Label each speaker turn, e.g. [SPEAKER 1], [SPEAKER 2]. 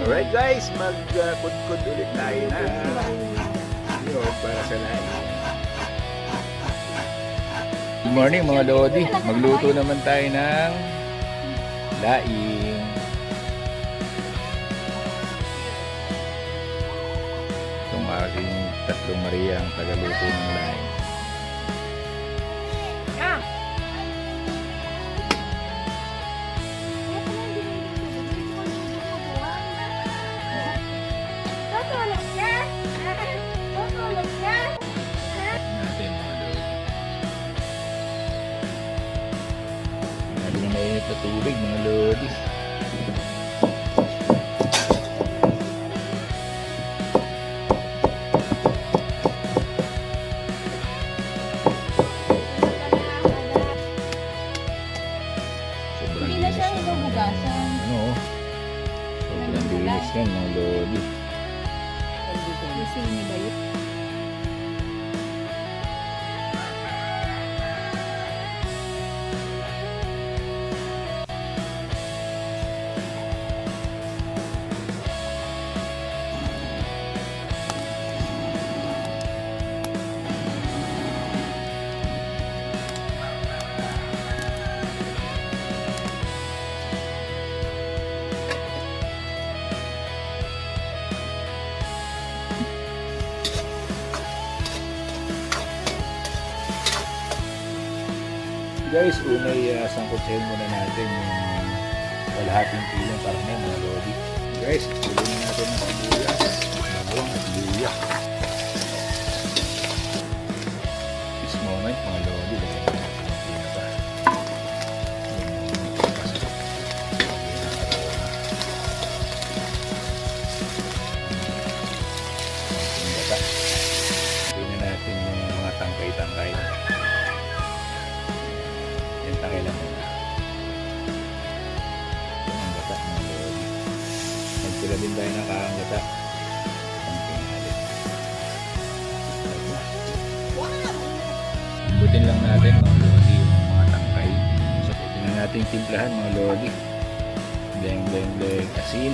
[SPEAKER 1] Alright guys, magkudkod ulit tayo na yun para sa lahat. Good morning mga Lodi. Magluto naman tayo ng laing. Itong aking tatlong Maria ang tagaluto ng laing. Natin mga Lodi. Natin na mainit na tubig mga Lodi. Sobrang
[SPEAKER 2] Hindi na siya
[SPEAKER 1] linis ng
[SPEAKER 2] hinuhugasan.
[SPEAKER 1] ano, sobrang linis yan mga Lodi.
[SPEAKER 2] Gising ni ba yun?
[SPEAKER 1] Guys, unay sangkutsahin muna natin yung kalahating kilong karne mga Lodi. Guys, tulungan natin ng sibuyas, bawang at luya. This moment mga Lodi, lagyan natin ng pinaka. Tingnan natin yung mga tangkay-tangkay. Yung tangkay lang muna. Yung ang gata mga Lodi. Nagtila din tayo ng kakang gata. Tangkay natin. Butin lang natin mga Lodi yung mga tangkay. So, pwede na natin timplahan mga Lodi. Bleng bleng bleng asin.